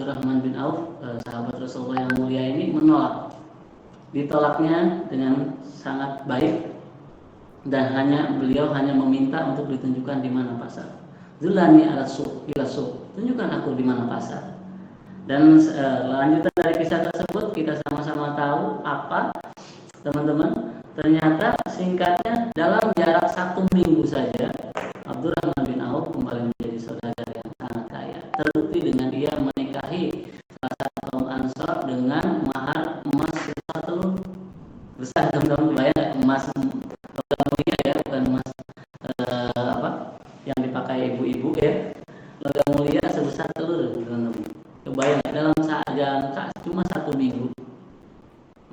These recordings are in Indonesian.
Abdurrahman bin Auf, sahabat Rasulullah yang mulia ini menolak. Ditolaknya dengan sangat baik dan beliau hanya meminta untuk ditunjukkan di mana pasar. Zulani ila suq, tunjukkan aku di mana pasar. Dan lanjutan dari kisah tersebut kita sama-sama tahu apa, teman-teman. Ternyata singkatnya dalam jarak 1 minggu saja Abdurrahman bin Auf kembali menjadi saudagar yang sangat kaya. Terbukti dengan dia menikahi salah satu kaum Ansor dengan mahar emas sebesar telur. Besar, teman-teman, bayang emas logam mulia ya, bukan emas yang dipakai ibu-ibu ya. Logam mulia sebesar telur, teman-teman. Kebayang dalam cuma 1 minggu.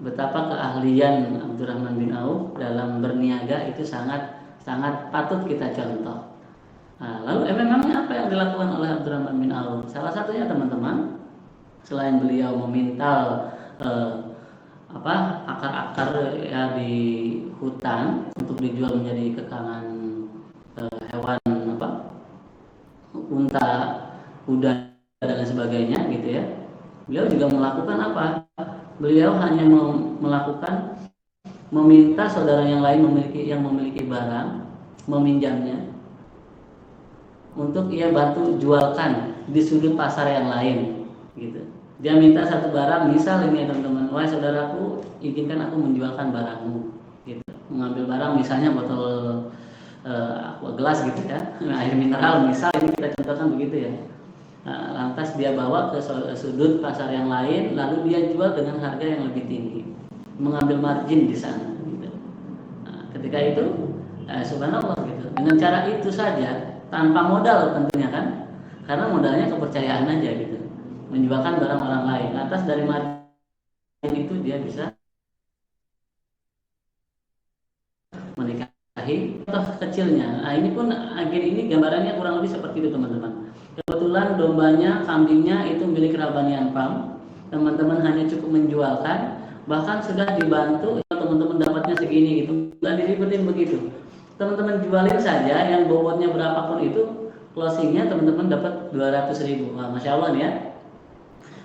Betapa keahlian Abdurrahman bin Auf dalam berniaga itu sangat patut kita contoh. Nah, lalu memangnya apa yang dilakukan oleh Abdurrahman bin Auf? Salah satunya, teman-teman, selain beliau memintal akar-akar ya di hutan untuk dijual menjadi kekangan hewan unta, kuda dan lain sebagainya gitu ya. Beliau juga melakukan apa? Beliau hanya melakukan meminta saudara yang lain yang memiliki barang, meminjamnya untuk ia bantu jualkan di sudut pasar yang lain gitu. Dia minta satu barang, misal ini ya teman-teman, wahai saudaraku, izinkan aku menjualkan barangmu gitu. Mengambil barang misalnya botol gelas gitu ya, air mineral misal, ini kita contohkan begitu ya. Nah, lantas dia bawa ke sudut pasar yang lain, lalu dia jual dengan harga yang lebih tinggi, mengambil margin di sana gitu. Nah, ketika itu subhanallah gitu, dengan cara itu saja tanpa modal tentunya kan, karena modalnya kepercayaan aja gitu, menjualkan barang orang lain. Lantas dari margin itu dia bisa menikahi contoh kecilnya. Nah, ini pun ini gambarannya kurang lebih seperti itu, teman-teman. Kebetulan dombanya, kambingnya itu milik Rabanian Farm. Teman-teman hanya cukup menjualkan, bahkan sudah dibantu, teman-teman dapatnya segini gitu, nggak diribetin begitu. Teman-teman jualin saja, yang bobotnya berapapun itu, closingnya teman-teman dapat 200.000. Nah, Masya Allah nih ya.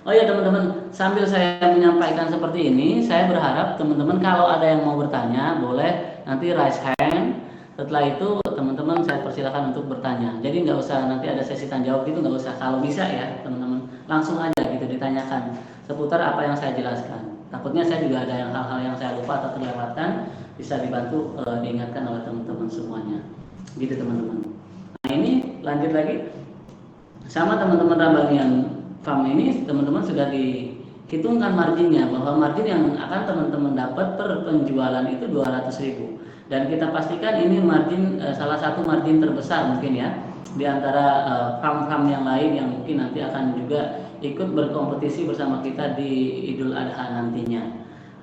Oh ya teman-teman, sambil saya menyampaikan seperti ini, saya berharap teman-teman kalau ada yang mau bertanya, boleh nanti raise hand. Setelah itu teman-teman saya persilakan untuk bertanya. Jadi nggak usah nanti ada sesi tanya jawab gitu, nggak usah. Kalau bisa ya teman-teman langsung aja gitu ditanyakan seputar apa yang saya jelaskan. Takutnya saya juga ada hal-hal yang saya lupa atau terlewatkan, bisa dibantu diingatkan oleh teman-teman semuanya. Gitu teman-teman. Nah ini lanjut lagi sama teman-teman Rabanian Farm ini, teman-teman sudah dihitungkan marginnya, bahwa margin yang akan teman-teman dapat per penjualan itu 200.000. Dan kita pastikan ini margin salah satu margin terbesar mungkin ya di antara farm-farm yang lain yang mungkin nanti akan juga ikut berkompetisi bersama kita di Idul Adha nantinya.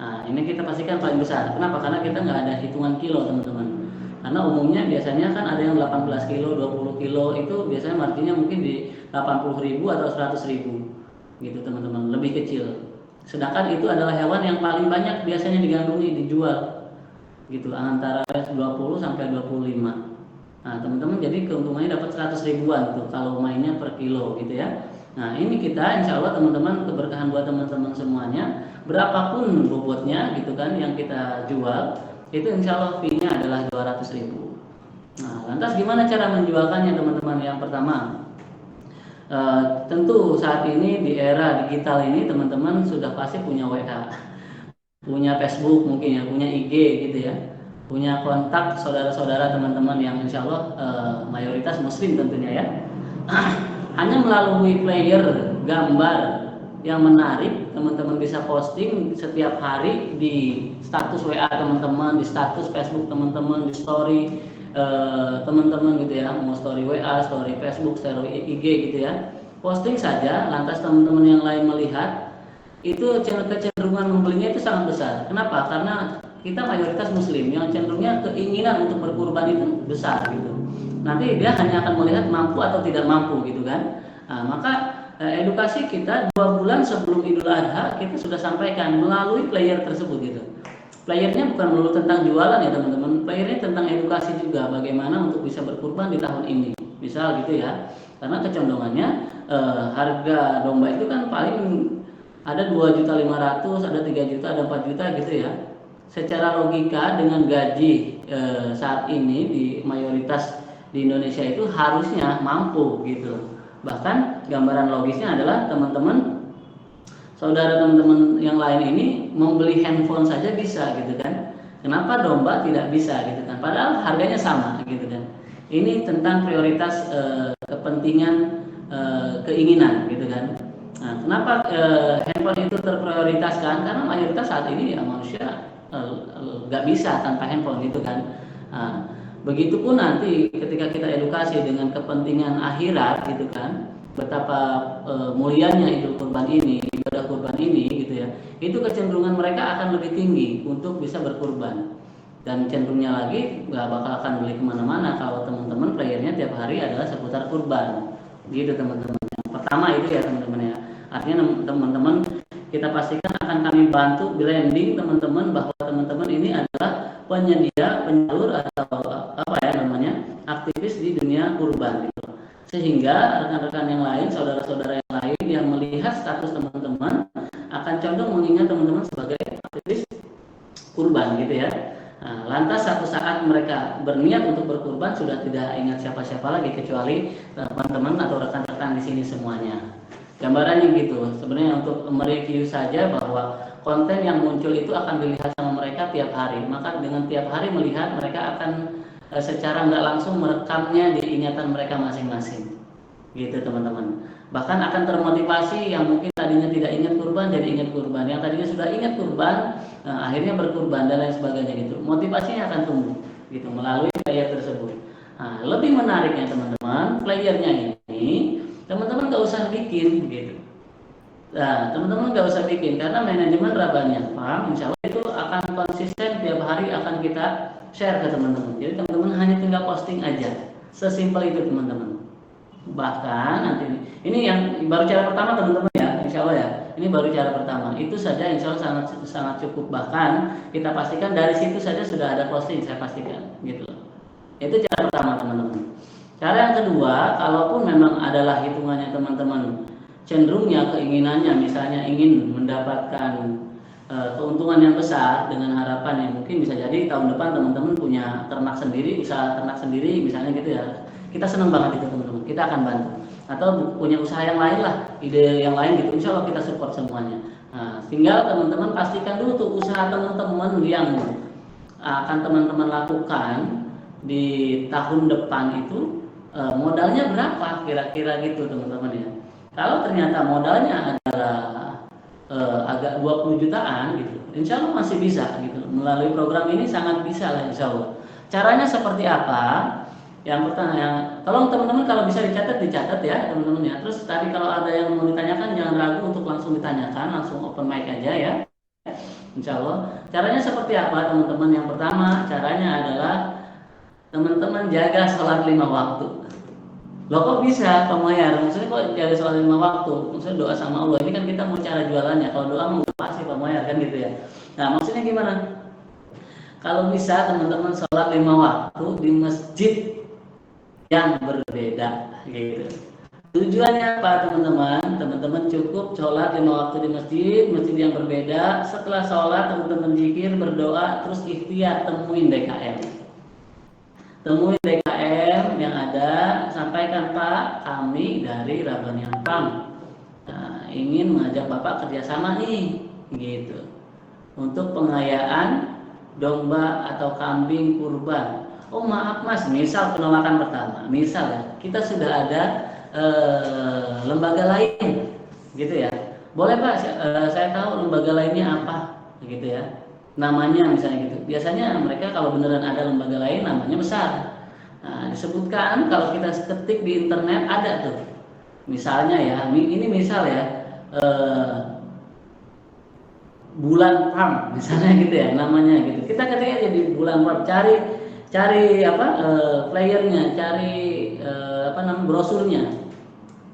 Nah, ini kita pastikan paling besar. Kenapa? Karena kita nggak ada hitungan kilo, teman-teman. Karena umumnya biasanya kan ada yang 18 kilo, 20 kilo, itu biasanya marginnya mungkin di 80.000 atau 100.000 gitu teman-teman, lebih kecil. Sedangkan itu adalah hewan yang paling banyak biasanya digandrungi, dijual gitu, antara 20 sampai 25. Nah teman-teman, jadi keuntungannya dapat 100 ribuan tuh kalau mainnya per kilo gitu ya. Nah ini kita insya Allah teman-teman, keberkahan buat teman-teman semuanya, berapapun bobotnya gitu kan yang kita jual, itu insya Allah fee-nya adalah 200.000. Nah lantas gimana cara menjualkannya teman-teman? Yang pertama, tentu saat ini di era digital ini teman-teman sudah pasti punya WA, punya Facebook mungkin ya, punya IG gitu ya, punya kontak saudara-saudara teman-teman yang insya Allah mayoritas muslim tentunya ya. Hanya melalui player gambar yang menarik, teman-teman bisa posting setiap hari di status WA teman-teman, di status Facebook teman-teman, di story teman-teman gitu ya, mau story WA, story Facebook, story IG gitu ya, posting saja. Lantas teman-teman yang lain melihat, itu kecenderungan membelinya itu sangat besar. Kenapa? Karena kita mayoritas muslim yang cenderungnya keinginan untuk berkurban itu besar gitu. Nanti dia hanya akan melihat mampu atau tidak mampu gitu kan. Nah, maka edukasi kita 2 bulan sebelum Idul Adha kita sudah sampaikan melalui player tersebut gitu. Playernya bukan melulu tentang jualan ya teman-teman, playernya tentang edukasi juga, bagaimana untuk bisa berkurban di tahun ini misal gitu ya. Karena kecondongannya harga domba itu kan paling ada 2.500.000, ada 3 juta, ada 4 juta gitu ya. Secara logika dengan gaji saat ini di mayoritas di Indonesia itu harusnya mampu gitu. Bahkan gambaran logisnya adalah teman-teman, saudara teman-teman yang lain ini membeli handphone saja bisa gitu kan. Kenapa domba tidak bisa gitu kan? Padahal harganya sama gitu kan. Ini tentang prioritas kepentingan keinginan gitu kan. Nah, kenapa handphone itu terprioritaskan? Karena mayoritas saat ini ya manusia nggak bisa tanpa handphone gitu kan. Nah, begitupun nanti ketika kita edukasi dengan kepentingan akhirat gitu kan, betapa mulianya Idul Kurban ini, ibadah kurban ini gitu ya, itu kecenderungan mereka akan lebih tinggi untuk bisa berkurban. Dan cenderungnya lagi nggak bakal akan beli kemana-mana kalau teman-teman playernya tiap hari adalah seputar kurban gitu teman-teman. Yang pertama itu ya teman-teman ya, artinya teman-teman kita pastikan akan kami bantu blending teman-teman bahwa teman-teman ini adalah penyedia, penyalur atau apa ya namanya, aktivis di dunia kurban gitu. Sehingga rekan-rekan yang lain, saudara-saudara yang lain yang melihat status teman-teman akan condong mengingat teman-teman sebagai aktivis kurban gitu ya. Nah, lantas satu saat mereka berniat untuk berkurban sudah tidak ingat siapa-siapa lagi kecuali teman-teman atau rekan-rekan di sini semuanya. Gambarannya gitu. Sebenarnya untuk mereview saja bahwa konten yang muncul itu akan dilihat sama mereka tiap hari. Maka dengan tiap hari melihat, mereka akan secara nggak langsung merekamnya di ingatan mereka masing-masing. Gitu teman-teman. Bahkan akan termotivasi yang mungkin tadinya tidak ingat kurban jadi ingat kurban, yang tadinya sudah ingat kurban akhirnya berkurban dan lain sebagainya gitu. Motivasinya akan tumbuh gitu melalui player tersebut. Nah, lebih menariknya teman-teman, playernya ini teman-teman nggak usah bikin gitu. Nah, teman-teman nggak usah bikin karena manajemen Rabbaniyah Farm insya Allah itu akan konsisten tiap hari akan kita share ke teman-teman. Jadi teman-teman hanya tinggal posting aja, sesimpel itu teman-teman. Bahkan nanti ini yang baru cara pertama teman-teman ya, insya Allah ya. Ini baru cara pertama. Itu saja insya Allah sangat cukup. Bahkan kita pastikan dari situ saja sudah ada posting, saya pastikan gitu. Itu cara pertama teman-teman. Cara yang kedua, kalaupun memang adalah hitungannya teman-teman cenderungnya keinginannya misalnya ingin mendapatkan keuntungan yang besar dengan harapan yang mungkin bisa jadi tahun depan teman-teman punya ternak sendiri, usaha ternak sendiri misalnya gitu ya. Kita senang banget itu teman-teman, kita akan bantu. Atau punya usaha yang lain lah, ide yang lain gitu, insya Allah kita support semuanya. Nah, tinggal teman-teman pastikan dulu tuh usaha teman-teman yang akan teman-teman lakukan di tahun depan itu modalnya berapa kira-kira gitu teman-teman ya. Kalau ternyata modalnya adalah agak 20 jutaan gitu, insya Allah masih bisa gitu. Melalui program ini sangat bisa lah insya Allah. Caranya seperti apa? Yang pertama, tolong teman-teman kalau bisa dicatat ya teman-teman ya. Terus tadi kalau ada yang mau ditanyakan jangan ragu untuk langsung ditanyakan, langsung open mic aja ya. Insya Allah. Caranya seperti apa teman-teman? Yang pertama caranya adalah teman-teman jaga sholat 5 waktu. Loh kok bisa Pak Mayar? Maksudnya kok jaga sholat 5 waktu? Maksudnya doa sama Allah. Ini kan kita mau cara jualannya. Kalau doa mau pasti Pak Mayar kan gitu ya. Nah maksudnya gimana? Kalau bisa teman-teman sholat 5 waktu di masjid yang berbeda gitu. Tujuannya apa teman-teman? Teman-teman cukup sholat 5 waktu di masjid yang berbeda. Setelah sholat teman-teman zikir, berdoa, terus ikhtiar temuin DKM. Temuin DKM yang ada, sampaikan Pak, kami dari Rabbaniyah Farm ingin mengajak Bapak kerjasama nih gitu untuk pengayaan domba atau kambing kurban. Oh maaf mas, misal penolakan pertama, misal ya, kita sudah ada lembaga lain, gitu ya. Boleh pak, saya tahu lembaga lainnya apa, gitu ya. Namanya misalnya gitu. Biasanya mereka kalau beneran ada lembaga lain, namanya besar. Nah, disebutkan kalau kita ketik di internet ada tuh. Misalnya ya, ini misal ya, Bulan Farm, misalnya gitu ya, namanya gitu. Kita ketik aja di Bulan Farm, cari apa playernya, cari brosurnya,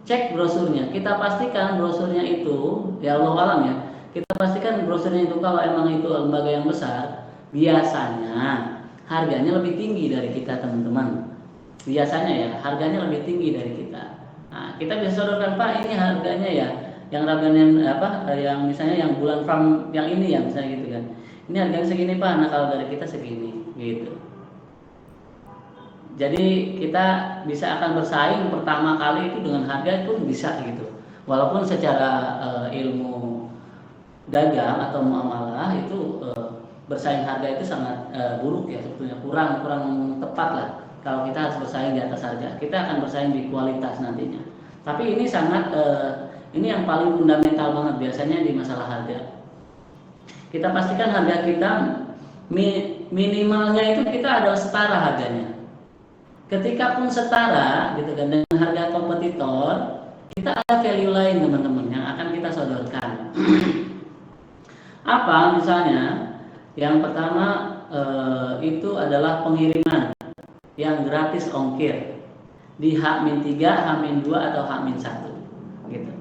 cek brosurnya. Kita pastikan brosurnya itu ya Allah alam ya, kita pastikan brosurnya itu kalau emang itu lembaga yang besar biasanya harganya lebih tinggi dari kita teman-teman. Biasanya ya harganya lebih tinggi dari kita. Nah, kita bisa sodorkan, Pak, ini harganya ya, yang Rabanian apa, yang misalnya yang bulan farm yang ini ya, misalnya gitu kan. Ini harganya segini, Pak. Nah, kalau dari kita segini, gitu. Jadi kita bisa akan bersaing pertama kali itu dengan harga itu bisa gitu. Walaupun secara ilmu dagang atau muamalah itu bersaing harga itu sangat buruk ya, sebetulnya kurang tepat lah. Kalau kita harus bersaing di atas harga, kita akan bersaing di kualitas nantinya. Tapi ini sangat ini yang paling fundamental banget biasanya di masalah harga. Kita pastikan harga kita minimalnya itu kita adalah setara harganya. Ketika pun setara gitu kan dengan harga kompetitor, kita ada value lain teman-teman yang akan kita sodorkan. Apa misalnya? Yang pertama itu adalah pengiriman yang gratis ongkir di H-3, H-2 atau H-1 gitu.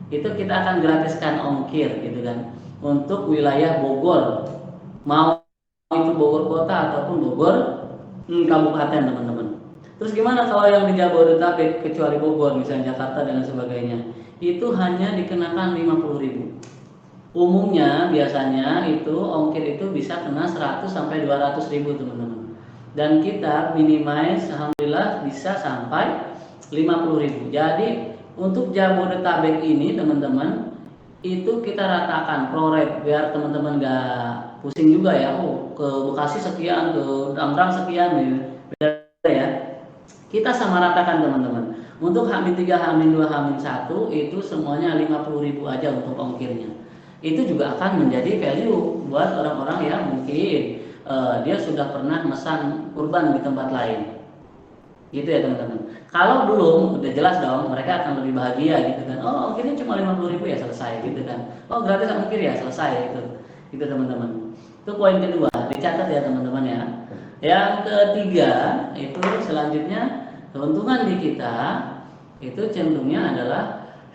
Itu kita akan gratiskan ongkir gitu kan untuk wilayah Bogor, mau itu Bogor kota ataupun Bogor kabupaten teman-teman. Terus gimana kalau yang di Jabodetabek kecuali Bogor misalnya Jakarta dan sebagainya, itu hanya dikenakan 50.000. Umumnya biasanya itu ongkir itu bisa kena 100 sampai 200.000 teman-teman. Dan kita minimize alhamdulillah bisa sampai 50.000. Jadi untuk Jabodetabek ini teman-teman itu kita ratakan pro-rate biar teman-teman gak pusing juga ya. Oh, ke Bekasi sekian, ke Tangerang sekian beda ya. Kita sama ratakan teman-teman. Untuk H-3, H-2, H-1 itu semuanya 50.000 aja untuk ongkirnya. Itu juga akan menjadi value buat orang-orang yang mungkin dia sudah pernah mesan kurban di tempat lain. Gitu ya teman-teman. Kalau belum, udah jelas dong, mereka akan lebih bahagia gitu kan. Oh, ongkirnya cuma 50.000 ya selesai gitu kan. Oh, gratis ongkir ya selesai gitu. Gitu teman-teman. Itu poin kedua, dicatat ya teman-teman ya. Yang ketiga itu selanjutnya keuntungan di kita itu cenderungnya adalah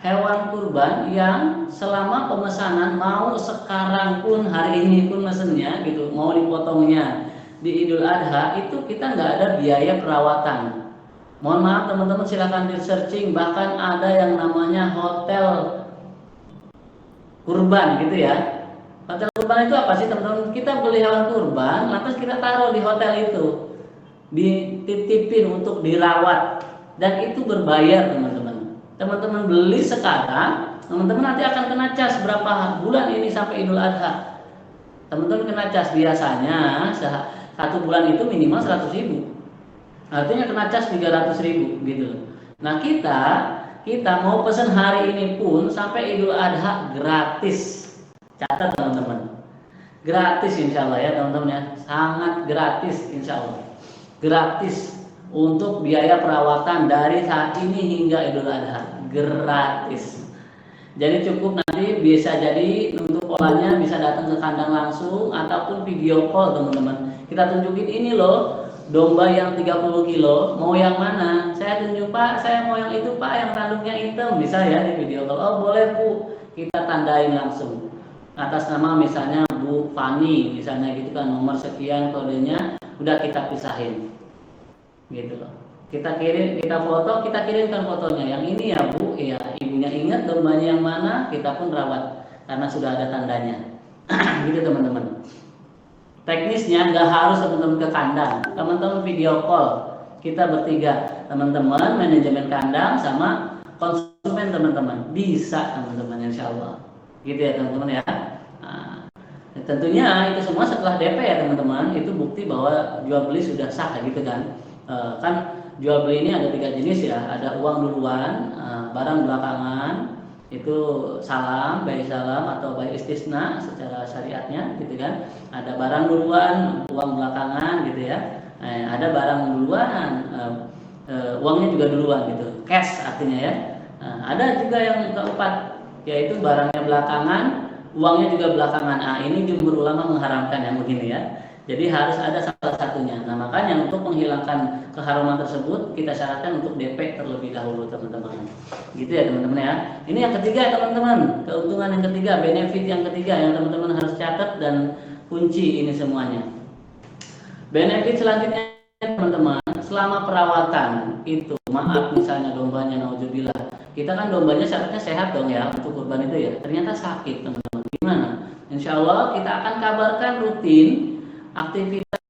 hewan kurban yang selama pemesanan mau sekarang pun hari ini pun mesennya gitu mau dipotongnya di Idul Adha itu kita nggak ada biaya perawatan. Mohon maaf teman-teman silakan di searching, bahkan ada yang namanya hotel kurban gitu ya. Hotel kurban itu apa sih teman-teman? Kita beli hewan kurban, lantas kita taruh di hotel itu, dititipin untuk dirawat, dan itu berbayar teman-teman. Teman-teman beli sekarang, teman-teman nanti akan kena cas berapa bulan ini sampai Idul Adha. Teman-teman kena cas biasanya satu bulan itu minimal 100.000. Artinya kena cas 300.000 gitu. Nah kita mau pesan hari ini pun sampai Idul Adha gratis. Catat teman-teman, gratis insya Allah ya teman-teman ya, sangat gratis insya Allah, gratis untuk biaya perawatan dari saat ini hingga Idul Adha, gratis. Jadi cukup nanti bisa jadi untuk polanya bisa datang ke kandang langsung ataupun video call teman-teman. Kita tunjukin ini loh domba yang 30 kilo, mau yang mana? Saya tunjuk Pak, saya mau yang itu Pak, yang tanduknya hitam, bisa ya di video call. Oh boleh Bu, kita tandain langsung atas nama misalnya Bu Fani misalnya gitu kan, nomor sekian kodenya, udah kita pisahin gitu loh. Kita kirim, kita foto, kita kirimkan fotonya. Yang ini ya Bu, ya ibunya ingat dombanya yang mana, kita pun rawat karena sudah ada tandanya. Gitu teman-teman. Teknisnya nggak harus teman-teman ke kandang, teman-teman video call kita bertiga, teman-teman manajemen kandang sama konsumen teman-teman, bisa teman-teman insya Allah. Gitu ya teman-teman ya. Nah, tentunya itu semua setelah DP ya teman-teman, itu bukti bahwa jual beli sudah sah gitu kan. Kan jual beli ini ada 3 jenis ya, ada uang duluan, barang belakangan, itu salam, bayi salam atau bayi istisna secara syariatnya gitu kan. Ada barang duluan, uang belakangan gitu ya. Ada barang duluan, uangnya juga duluan gitu, cash artinya ya. Ada juga yang keempat, yaitu barangnya belakangan, uangnya juga belakangan. Ini jumhur ulama mengharamkan yang begini ya. Jadi harus ada salah satunya. Nah makanya untuk menghilangkan keharuman tersebut kita syaratkan untuk DP terlebih dahulu teman-teman. Gitu ya teman-teman ya. Ini yang ketiga teman-teman, keuntungan yang ketiga, benefit yang ketiga yang teman-teman harus catat dan kunci ini semuanya. Benefit selanjutnya teman-teman, selama perawatan itu, maaf misalnya dombanya nauzubillah, kita kan dombanya syaratnya sehat dong ya untuk kurban itu ya, ternyata sakit teman-teman, gimana? Insya Allah kita akan kabarkan rutin aktivitas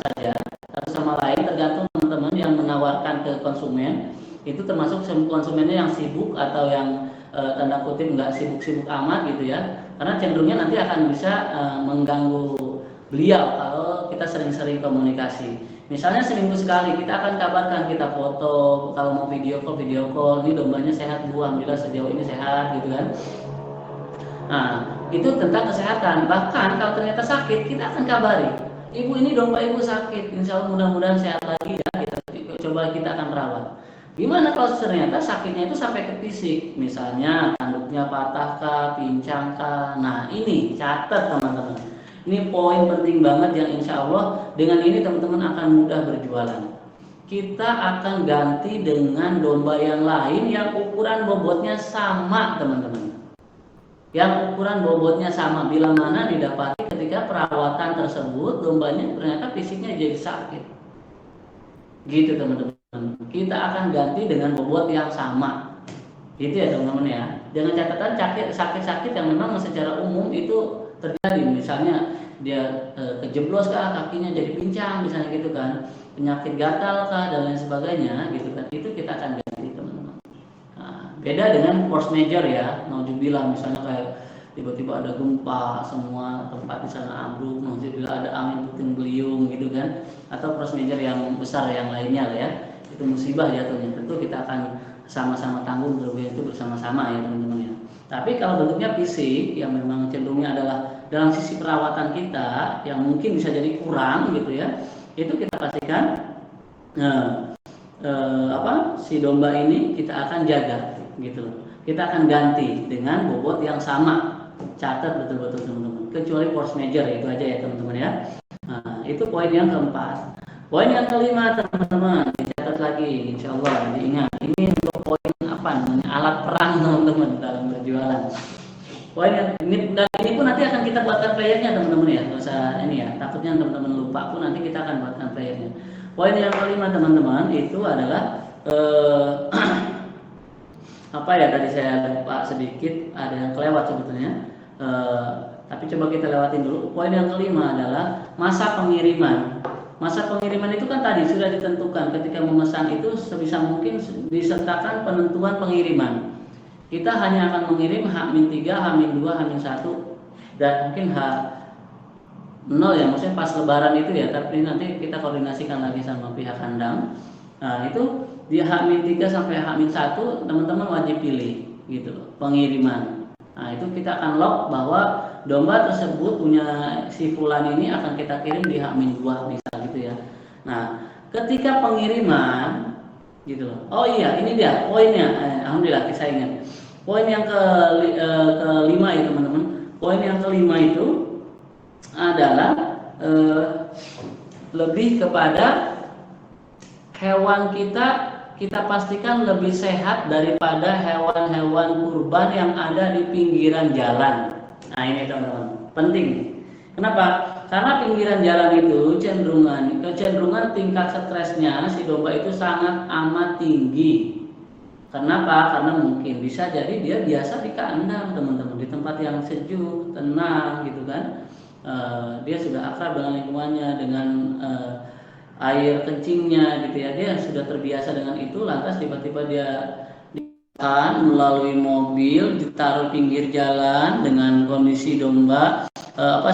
saja satu sama lain, tergantung teman-teman yang menawarkan ke konsumen itu, termasuk konsumennya yang sibuk atau yang tanda kutip nggak sibuk-sibuk amat gitu ya, karena cenderungnya nanti akan bisa mengganggu beliau kalau kita sering-sering komunikasi. Misalnya seminggu sekali kita akan kabarkan, kita foto, kalau mau video call, ini dombanya sehat Bu, alhamdulillah sejauh ini sehat gitu kan. Nah itu tentang kesehatan. Bahkan kalau ternyata sakit, kita akan kabari, Ibu ini domba Ibu sakit, insya Allah mudah-mudahan sehat lagi ya, coba kita akan rawat. Gimana kalau ternyata sakitnya itu sampai ke fisik, misalnya tanduknya patah kah, pincang kah? Nah ini catat teman-teman, ini poin penting banget yang insya Allah dengan ini teman-teman akan mudah berjualan. Kita akan ganti dengan domba yang lain yang ukuran bobotnya sama teman-teman, yang ukuran bobotnya sama, bila mana didapati ketika perawatan tersebut dombanya ternyata fisiknya jadi sakit gitu teman-teman. Kita akan ganti dengan bobot yang sama gitu ya teman-teman ya, dengan catatan sakit-sakit yang memang secara umum itu terjadi, misalnya dia kejeblos kah, kakinya jadi pincang misalnya gitu kan, penyakit gatal kah dan lain sebagainya gitu kan, itu kita akan ganti teman-teman. Nah, beda dengan force major ya, nauzubillah misalnya kayak tiba-tiba ada gempa, semua tempat di sana ambruk, nauzubillah ada angin puting beliung gitu kan, atau force major yang besar yang lainnya lah ya, itu musibah jatuhnya, tentu kita akan sama-sama tanggung kerugian itu bersama-sama ya teman-teman ya. Tapi kalau bentuknya fisik yang memang cenderungnya adalah dalam sisi perawatan kita yang mungkin bisa jadi kurang gitu ya, itu kita pastikan si domba ini kita akan jaga gitu loh. Kita akan ganti dengan bobot yang sama. Catat betul-betul teman-teman. Kecuali force major, itu aja ya teman-teman ya. Nah, itu poin yang keempat. Poin yang kelima teman-teman, dicatat lagi, insya Allah diingat. Ini untuk poin apa namanya, alat perang teman-teman dalam berjualan. Poin yang ini, dan ini pun nanti akan kita buatkan playernya teman-teman ya. Nggak usah ini ya, takutnya teman-teman lupa pun nanti kita akan buatkan playernya. Poin yang kelima teman-teman itu adalah apa ya, tadi saya lupa sedikit, ada yang kelewat sebetulnya. Tapi coba kita lewatin dulu. Poin yang kelima adalah masa pengiriman. Masa pengiriman itu kan tadi sudah ditentukan, ketika memesan itu sebisa mungkin disertakan penentuan pengiriman. Kita hanya akan mengirim H-3, H-2, H-1 dan mungkin H0 ya, maksudnya pas lebaran itu ya, tapi nanti kita koordinasikan lagi sama pihak kandang. Nah itu di H-3 sampai H-1 teman-teman wajib pilih gitu loh, pengiriman. Nah itu kita akan log bahwa domba tersebut punya si fulan ini akan kita kirim di H-2 misal gitu ya. Nah ketika pengiriman gitu loh, oh iya ini dia poinnya, alhamdulillah saya ingat. Poin yang kelima ya teman-teman. Poin yang kelima itu adalah lebih kepada hewan kita pastikan lebih sehat daripada hewan-hewan kurban yang ada di pinggiran jalan. Nah ini teman-teman, penting. Kenapa? Karena pinggiran jalan itu kecenderungan tingkat stresnya si domba itu sangat amat tinggi. Kenapa? Karena mungkin bisa jadi dia biasa di kandang teman-teman, di tempat yang sejuk, tenang gitu kan. Dia sudah akrab dengan lingkungannya, dengan air kencingnya gitu ya, dia sudah terbiasa dengan itu, lantas tiba-tiba dia melalui mobil ditaruh pinggir jalan dengan kondisi domba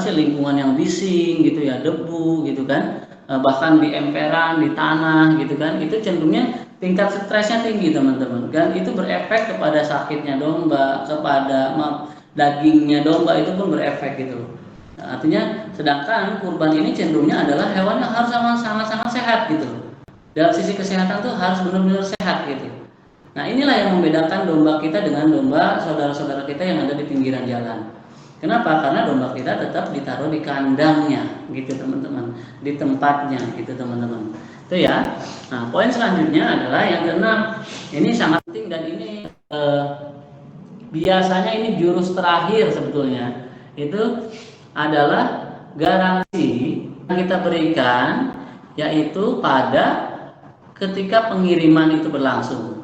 lingkungan yang bising gitu ya, debu gitu kan, bahkan di emperan, di tanah gitu kan, itu cenderungnya tingkat stresnya tinggi teman-teman, dan itu berefek kepada sakitnya domba, kepada dagingnya domba, itu pun berefek gitu. Nah, artinya sedangkan kurban ini cenderungnya adalah hewan yang harus sama-sama sehat gitu. Dalam sisi kesehatan tuh harus benar-benar sehat gitu. Nah inilah yang membedakan domba kita dengan domba saudara-saudara kita yang ada di pinggiran jalan. Kenapa? Karena domba kita tetap ditaruh di kandangnya gitu teman-teman, di tempatnya gitu teman-teman. Itu ya. Nah poin selanjutnya adalah yang keenam. Ini sangat penting dan ini biasanya ini jurus terakhir sebetulnya. Itu adalah garansi yang kita berikan, yaitu pada ketika pengiriman itu berlangsung.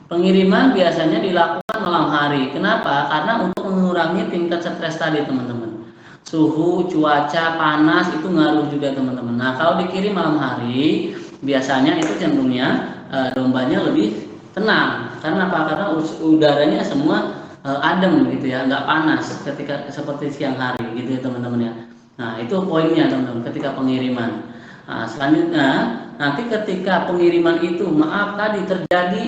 Pengiriman biasanya dilakukan malam hari. Kenapa? Karena untuk mengurangi tingkat stres tadi, teman-teman. Suhu, cuaca, panas itu ngaruh juga, teman-teman. Nah, kalau dikirim malam hari, biasanya itu cenderungnya dombanya lebih tenang. Karena apa? Karena udaranya semua adem gitu ya, nggak panas ketika seperti siang hari gitu ya, teman-teman ya. Nah, itu poinnya, teman-teman, ketika pengiriman. Nah, selanjutnya nanti ketika pengiriman itu, maaf tadi terjadi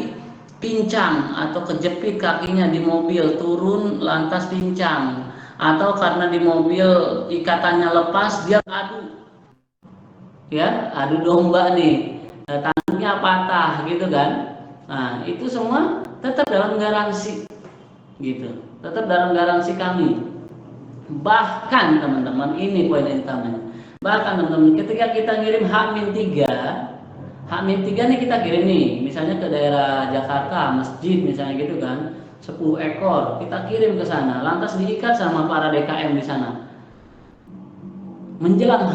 pincang atau kejepit kakinya di mobil, turun lantas pincang, atau karena di mobil ikatannya lepas, dia adu domba nih, tangannya patah gitu kan. Nah, itu semua tetap dalam garansi gitu, tetap dalam garansi kami. Bahkan teman-teman, ini poin utamanya, bahkan teman-teman, ketika kita ngirim H-3 nih, kita kirim nih misalnya ke daerah Jakarta, masjid misalnya gitu kan, 10 ekor kita kirim ke sana, lantas diikat sama para DKM di sana. Menjelang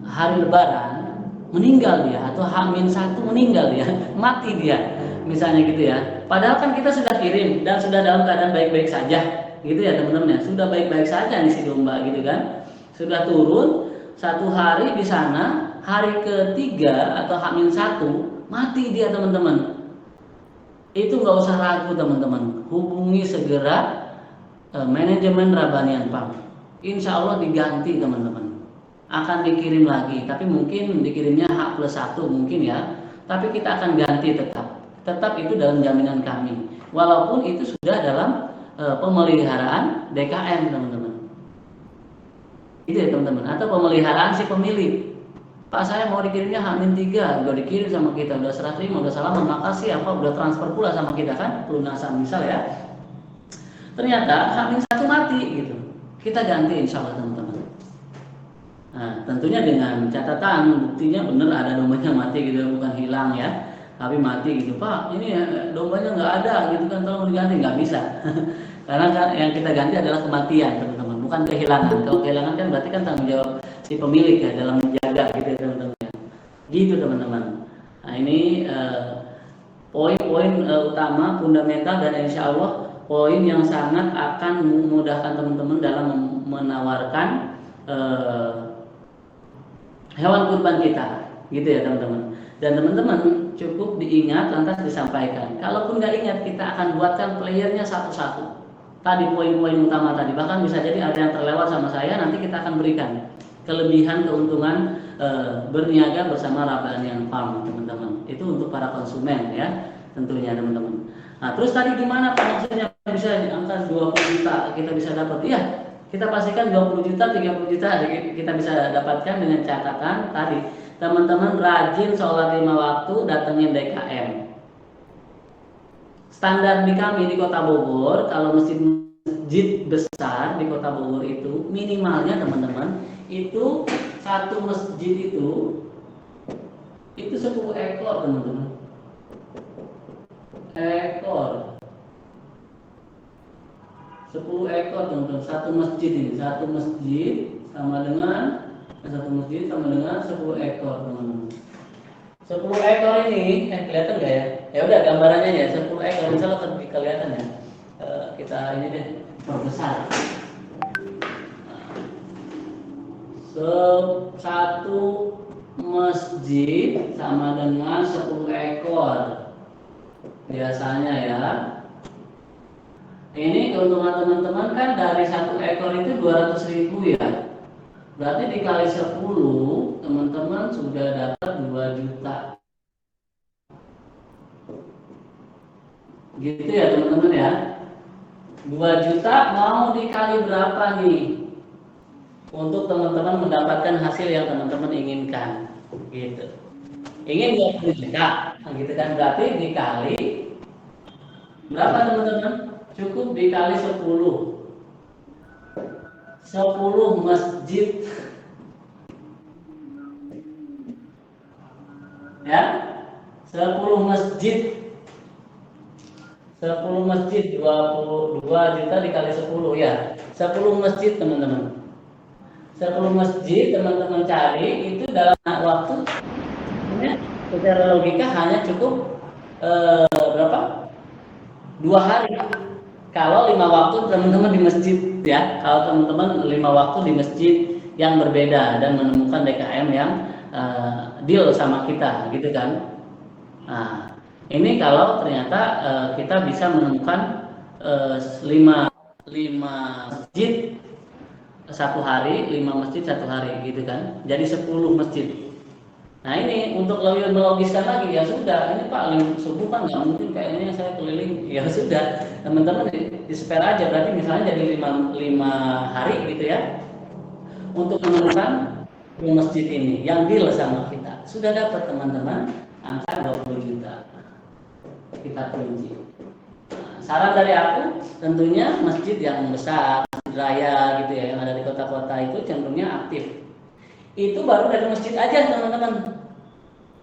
hari lebaran meninggal dia, atau H-1 meninggal dia, mati dia misalnya gitu ya. Padahal kan kita sudah kirim dan sudah dalam keadaan baik-baik saja gitu ya, teman-teman ya. Sudah baik-baik saja nih si domba gitu kan. Sudah turun 1 hari di sana, hari ketiga atau H-1 mati dia, teman-teman. Itu nggak usah ragu, teman-teman. Hubungi segera manajemen Rabanian Farm. Insya Allah diganti, teman-teman. Akan dikirim lagi, tapi mungkin dikirimnya H+1 mungkin ya. Tapi kita akan ganti tetap itu dalam jaminan kami, walaupun itu sudah dalam pemeliharaan DKM, teman-teman. Itu ya, teman-teman, atau pemeliharaan si pemilik. Pak, saya mau dikirimnya H-3, udah dikirim sama kita, udah serah terima, udah salaman, makasih apa, udah transfer pula sama kita kan, pelunasan misal ya. Ternyata H-1 mati gitu, kita ganti insya Allah, teman-teman. Nah, tentunya dengan catatan buktinya benar ada dombanya mati gitu, bukan hilang ya, tapi mati gitu. Pak, ini dombanya nggak ada gitu kan, tolong diganti. Nggak bisa. Karena kan yang kita ganti adalah kematian, teman-teman, bukan kehilangan. Kalau kehilangan kan berarti kan tanggung jawab si pemilik ya dalam menjaga gitu ya, teman-teman. Gitu, teman-teman. Nah, ini poin-poin utama fundamental, dan insya Allah poin yang sangat akan memudahkan teman-teman dalam menawarkan hewan kurban kita, gitu ya, teman-teman. Dan teman-teman cukup diingat lantas disampaikan. Kalaupun nggak ingat, kita akan buatkan playernya satu-satu. Tadi poin-poin utama tadi, bahkan bisa jadi ada yang terlewat sama saya, nanti kita akan berikan kelebihan keuntungan berniaga bersama Rabanian Farm, teman-teman. Itu untuk para konsumen ya, tentunya, teman-teman. Nah, terus tadi gimana Pak, maksudnya bisa angka 20 juta kita bisa dapat? Iya, kita pastikan 20 juta, 30 juta kita bisa dapatkan dengan catatan tadi, teman-teman rajin sholat 5 waktu, datengin DKM. Standar di kami di Kota Bogor, kalau masjid besar di Kota Bogor itu minimalnya, teman-teman, itu satu masjid itu 10 ekor, teman-teman. Ekor 10 ekor, teman-teman. Satu masjid sama dengan 10 ekor, teman-teman. 10 ekor ini kelihatan nggak ya? Ya udah gambarannya ya, 10 ekor misalnya lebih kelihatan ya. Kita ini deh perbesar. Satu masjid sama dengan 10 ekor biasanya ya. Ini keuntungan teman-teman kan dari 1 ekor itu 200.000 ya. Berarti dikali 10, teman-teman sudah dapat 2 juta. Gitu ya, teman-teman ya. 2 juta mau dikali berapa nih? Untuk teman-teman mendapatkan hasil yang teman-teman inginkan. Gitu. Ingin 20 juta, gitu kan, berarti dikali berapa, teman-teman? Cukup dikali 10 masjid ya, 10 masjid 22 juta dikali 10 ya, 10 masjid, teman-teman. masjid teman-teman cari itu dalam waktu secara logika hanya cukup berapa? 2 hari. Kalau 5 waktu teman-teman di masjid ya, kalau teman-teman 5 waktu di masjid yang berbeda dan menemukan DKM yang deal sama kita, gitu kan? Nah, ini kalau ternyata kita bisa menemukan 5 masjid 1 hari, 5 masjid 1 hari, gitu kan? Jadi 10 masjid. Nah ini untuk lebih melogiskan lagi ya sudah, ini Pak subuh kan nggak mungkin kayaknya saya keliling, ya sudah teman-teman di spare aja, berarti misalnya jadi 5 hari gitu ya untuk menemukan masjid ini yang deal sama kita. Sudah dapat teman-teman angka 20 juta kita kunci. Nah, saran dari aku tentunya masjid yang besar, masjid raya gitu ya yang ada di kota-kota itu cenderungnya aktif. Itu baru dari masjid aja teman-teman,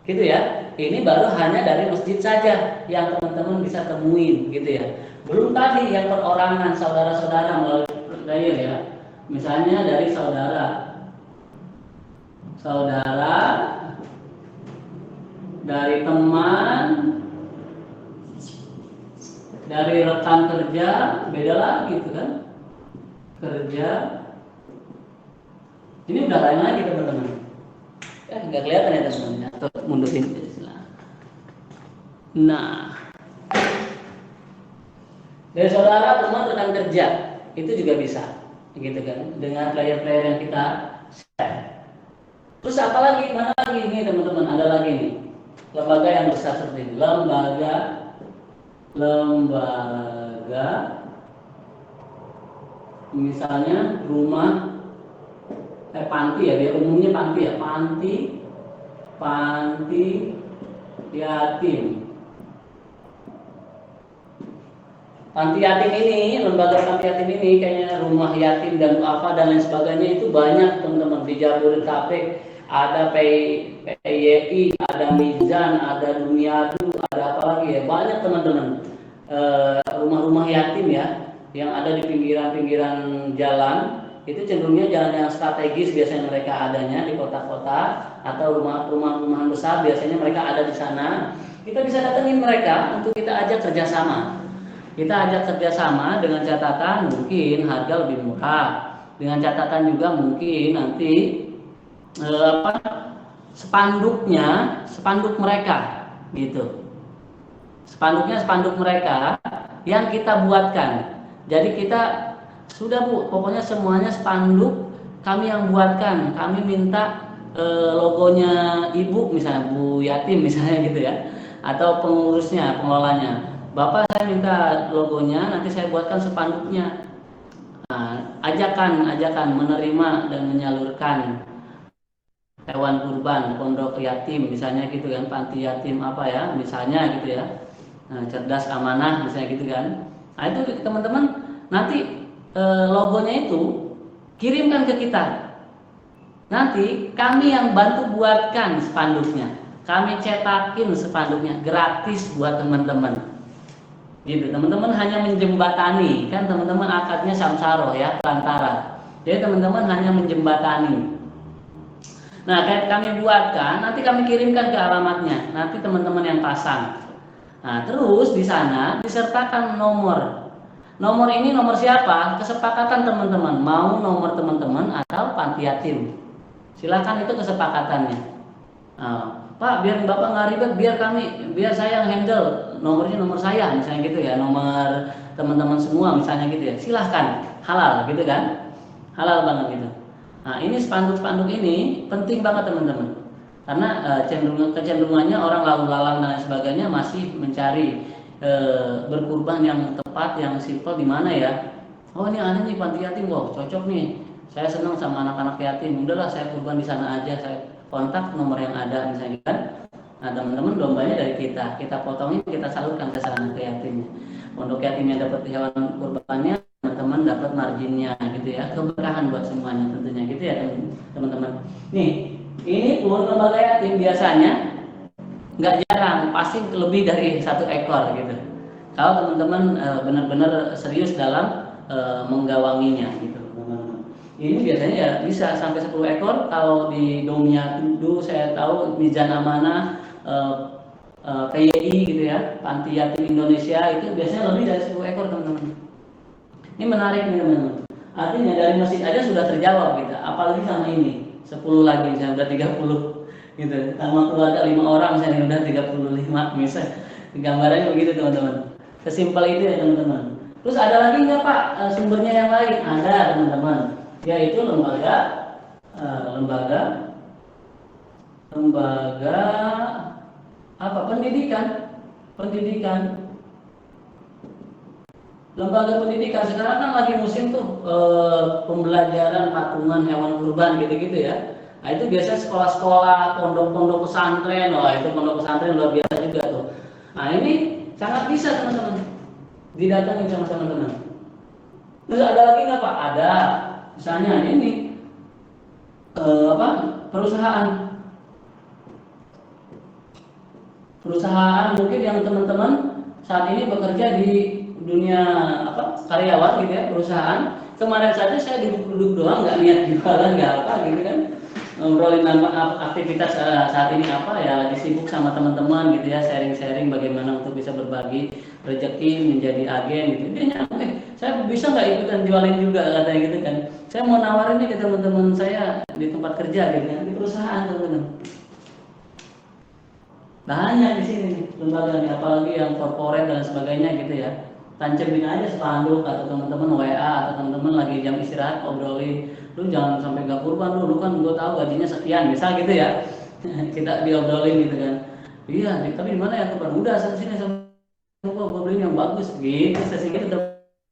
gitu ya. Ini baru hanya dari masjid saja yang teman-teman bisa temuin, gitu ya. Belum tadi yang perorangan saudara-saudara melalui player ya. Misalnya dari saudara dari teman, dari rekan kerja, beda lagi gitu kan. Kerja ini udah lain lagi teman-teman. Nggak kelihatan ya teman-teman, atau mundurin. Nah, dari saudara, teman, rekan kerja itu juga bisa, gitu kan? Dengan player-player yang kita share. Terus apa lagi? Mana lagi ini teman-teman? Ada lagi nih lembaga yang besar seperti ini. Lembaga, misalnya rumah. Panti ya, dia umumnya panti ya, panti yatim. Panti yatim ini, lembaga panti yatim ini kayaknya rumah yatim dan apa dan lain sebagainya itu banyak teman-teman di Jabodetabek. Ada PYI, ada Mizan, ada Duniadu, ada apa lagi ya, banyak teman-teman rumah-rumah yatim ya yang ada di pinggiran-pinggiran jalan. Itu cenderungnya jalan yang strategis biasanya mereka adanya di kota-kota atau rumah-rumahan besar biasanya mereka ada di sana. Kita bisa datengin mereka untuk kita ajak kerjasama. Kita ajak kerjasama dengan catatan mungkin harga lebih murah, dengan catatan juga mungkin nanti spanduk mereka gitu. Spanduk mereka yang kita buatkan. Jadi kita sudah Bu, pokoknya semuanya spanduk kami yang buatkan. Kami minta logonya ibu misalnya, Bu Yatim misalnya gitu ya, atau pengurusnya, pengelolanya. Bapak saya minta logonya, nanti saya buatkan spanduknya. Nah, ajakan menerima dan menyalurkan hewan kurban, pondok yatim misalnya gitu kan, panti yatim apa ya, misalnya gitu ya. Nah, cerdas amanah misalnya gitu kan. Nah, itu teman-teman nanti logonya itu kirimkan ke kita. Nanti kami yang bantu buatkan spanduknya. Kami cetakin spanduknya gratis buat teman-teman. Gitu, teman-teman hanya menjembatani, kan teman-teman akadnya samsaro ya, perantara. Jadi teman-teman hanya menjembatani. Nah, kami buatkan, nanti kami kirimkan ke alamatnya. Nanti teman-teman yang pasang. Nah, terus di sana disertakan nomor. Nomor ini nomor siapa? Kesepakatan teman-teman. Mau nomor teman-teman atau panti yatim. Silakan, itu kesepakatannya. Nah, Pak, biar Bapak nggak ribet, biar saya yang handle. Nomornya nomor saya, misalnya gitu ya. Nomor teman-teman semua, misalnya gitu ya. Silahkan, halal gitu kan? Halal banget gitu. Nah, ini spanduk-spanduk ini penting banget teman-teman. Karena kecenderungannya orang lalu lalang dan sebagainya masih mencari berkurban yang tepat, yang simple di mana ya? Oh, ini ada nih panti yatim, wow, cocok nih. Saya senang sama anak-anak yatim. Udahlah, saya kurban di sana aja. Saya kontak nomor yang ada misalnya kan. Nah, teman-teman dombanya dari kita potongin, kita salurkan ke sana ke yatimnya. Pondok yatimnya dapat hewan kurbannya, teman-teman dapat marginnya gitu ya. Keberkahan buat semuanya tentunya gitu ya teman-teman. Nih, ini pun lembaga yatim biasanya nggak jarang pasti lebih dari 1 ekor gitu. Kalau teman-teman benar-benar serius dalam menggawanginya gitu teman-teman. Ini biasanya ya bisa sampai 10 ekor. Kalau di Domia dulu saya tahu Mizan Amanah, PYI gitu ya, Panti Yatim Indonesia, itu biasanya lebih dari 10 ekor teman-teman. Ini menarik nih teman-teman. Artinya dari masjid aja sudah terjawab gitu. Apalagi sama ini 10 lagi misalnya udah 30 gitu. Sama keluarga 5 orang misalnya udah 35 misalnya. Gambarannya begitu teman-teman. Sesimpel itu ya teman-teman. Terus ada lagi nggak Pak sumbernya yang lain? Ada teman-teman. Yaitu lembaga apa pendidikan lembaga pendidikan. Sekarang kan lagi musim tuh pembelajaran patungan hewan kurban gitu-gitu ya. Nah itu biasanya sekolah-sekolah, pondok-pondok pesantren, itu pondok pesantren luar biasa juga tuh. Nah ini sangat bisa teman-teman didatangi sama teman-teman. Terus ada lagi nggak Pak? Ada, misalnya ini perusahaan mungkin yang teman-teman saat ini bekerja di dunia karyawan gitu ya, perusahaan. Kemarin saja saya duduk doang, nggak niat jualan nggak apa gitu kan, ngobrolin aktivitas saat ini apa ya, disibuk sama teman-teman gitu ya, sharing-sharing bagaimana untuk bisa berbagi rezeki menjadi agen gitu. Dia nyampe, saya bisa nggak ikutan jualin juga katanya gitu kan. Saya mau nawarin nih ke teman-teman saya di tempat kerja gitu kan, di perusahaan teman-teman. Banyak di sini lembaga nih, apalagi yang corporate dan sebagainya gitu ya. Tancemin aja spanduk atau teman-teman WA atau teman-teman lagi jam istirahat obrolin, lu jangan sampai gak kurban lu kan gue tahu gajinya sekian, misal gitu ya. Kita diobrolin gitu kan. Iya, tapi di mana ya kurban? Udah sini sama gue beliin yang bagus gitu, sehingga itu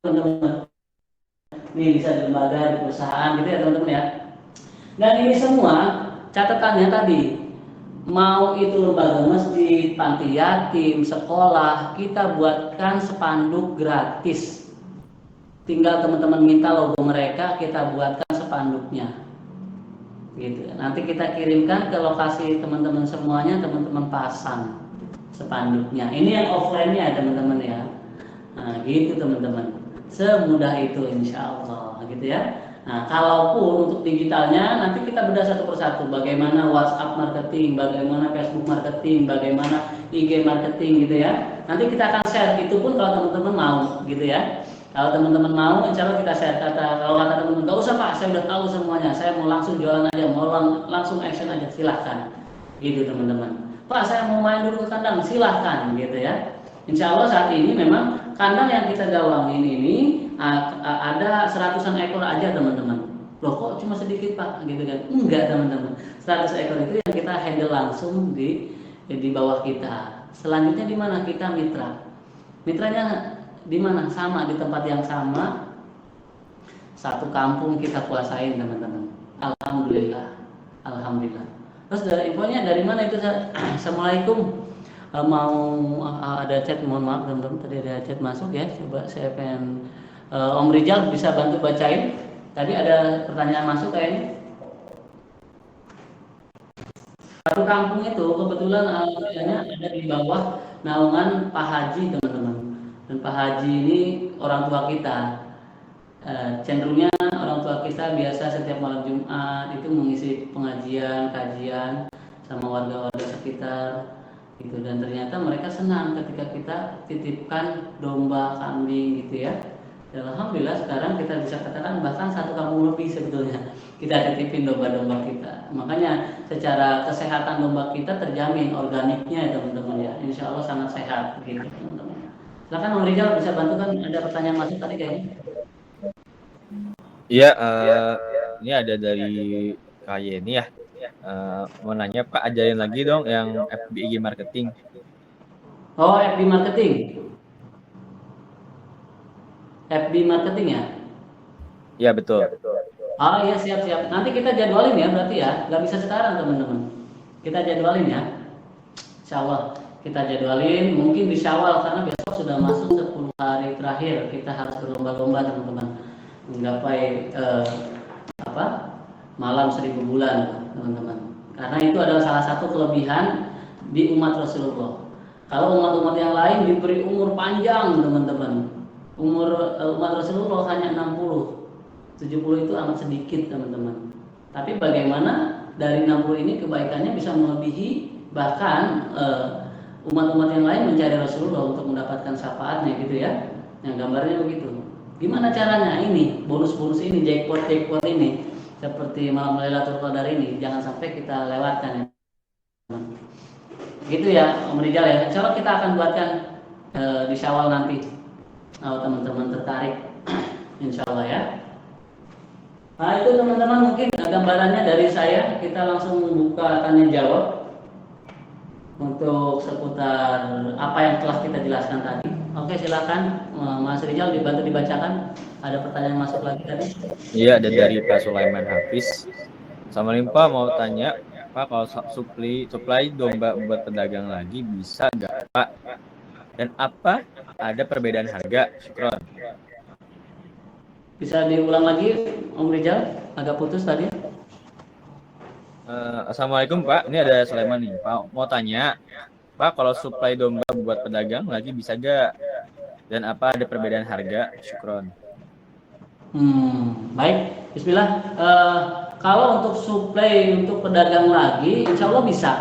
teman-teman. Nih bisa di lembaga, di perusahaan gitu ya teman-teman ya. Dan ini semua catatannya tadi, mau itu lembaga masjid, panti yatim, sekolah, kita buatkan spanduk gratis. Tinggal teman-teman minta logo mereka, kita buatkan spanduknya. Gitu. Nanti kita kirimkan ke lokasi teman-teman semuanya, teman-teman pasang spanduknya. Ini yang offline-nya teman-teman ya. Nah, gitu teman-teman. Semudah itu insya Allah gitu ya. Nah, kalaupun untuk digitalnya nanti kita bedah satu persatu, bagaimana WhatsApp marketing, bagaimana Facebook marketing, bagaimana IG marketing gitu ya. Nanti kita akan share, itu pun kalau teman-teman mau gitu ya. Kalau teman-teman mau, insya Allah kita share. Kalau kata teman-teman, nggak usah Pak, saya udah tahu semuanya, saya mau langsung jualan aja, mau langsung action aja, silahkan. Gitu teman-teman. Pak, saya mau main dulu ke kandang, silahkan gitu ya. Insya Allah saat ini memang kandang yang kita gawangin ini ada 100-an ekor aja teman-teman. Loh kok cuma sedikit Pak gitu kan? Enggak teman-teman. 100 ekor itu yang kita handle langsung di bawah kita. Selanjutnya di mana? Kita mitra. Mitranya di mana? Sama, di tempat yang sama. Satu kampung kita kuasain teman-teman. Alhamdulillah. Alhamdulillah. Terus dari infonya dari mana itu? Assalamualaikum. Mau ada chat, mohon maaf teman-teman, tadi ada chat masuk ya, coba saya pengen Om Rijal bisa bantu bacain, tadi ada pertanyaan masuk kayaknya. Satu kampung itu kebetulan ada di bawah naungan Pak Haji teman-teman, dan Pak Haji ini orang tua kita, cenderungnya orang tua kita biasa setiap malam Jumat itu mengisi pengajian, kajian sama warga-warga sekitar gitu, dan ternyata mereka senang ketika kita titipkan domba, kambing gitu ya. Dan alhamdulillah sekarang kita bisa katakan bahkan satu kampung lebih sebetulnya kita titipin domba-domba kita. Makanya secara kesehatan domba kita terjamin organiknya ya teman-teman ya. Insya Allah sangat sehat gitu teman-teman. Silakan Om Rizal bisa bantu kan, ada pertanyaan masuk tadi kayaknya. Iya, ini ada dari Kayeni ya. Mau nanya Pak, ajarin lagi dong yang FB IG marketing. Oh, FB marketing. FB marketing ya? Iya betul. Oh iya, siap-siap. Nanti kita jadwalin ya berarti ya. Gak bisa sekarang teman-teman. Kita jadwalin ya. Insya Allah kita jadwalin mungkin di Syawal, karena besok sudah masuk 10 hari terakhir. Kita harus berlomba-lomba teman-teman menggapai malam 1000 bulan teman-teman. Karena itu adalah salah satu kelebihan di umat Rasulullah. Kalau umat-umat yang lain diberi umur panjang teman-teman, umur umat Rasulullah hanya 60. 70 itu amat sedikit teman-teman. Tapi bagaimana dari 60 ini kebaikannya bisa melebihi bahkan umat-umat yang lain mencari Rasulullah untuk mendapatkan syafaatnya gitu ya. Yang gambarnya begitu. Gimana caranya ini? Bonus-bonus ini, jackpot ini seperti malam Lailatul Qadar ini jangan sampai kita lewatkan ya. Gitu ya Om Rizal ya. Insya Allah kita akan buatkan di Syawal nanti. Kalau teman-teman tertarik, insya Allah ya. Nah itu teman-teman mungkin gambarannya dari saya. Kita langsung buka tanya jawab untuk seputar apa yang telah kita jelaskan tadi. Oke silakan Mas Rizal dibantu dibacakan. Ada pertanyaan masuk lagi tadi? Iya, ada dari Pak Sulaiman Hafiz. Assalamualaikum Pak, mau tanya Pak, kalau supply domba buat pedagang lagi bisa nggak Pak? Dan apa ada perbedaan harga? Syukron. Bisa diulang lagi Om Rizal? Agak putus tadi. Assalamualaikum Pak, ini ada Sulaiman nih Pak, mau tanya Pak, kalau supply domba buat pedagang lagi bisa nggak? Dan apa ada perbedaan harga? Syukron. Baik, Bismillah. Kalau untuk supply untuk pedagang lagi, Insya Allah bisa.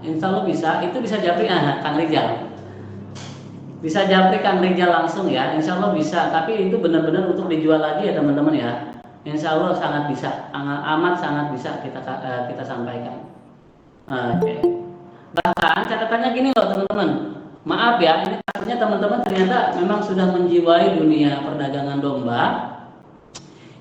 Insya Allah bisa. Itu bisa japri Kang Rizal. Bisa japri Kang Rizal langsung ya. Insya Allah bisa. Tapi itu benar-benar untuk dijual lagi ya teman-teman ya. Insya Allah sangat bisa, amat sangat bisa kita sampaikan. Oke. Bahkan catatannya gini loh teman-teman. Maaf ya, ini takutnya teman-teman ternyata memang sudah menjiwai dunia perdagangan domba.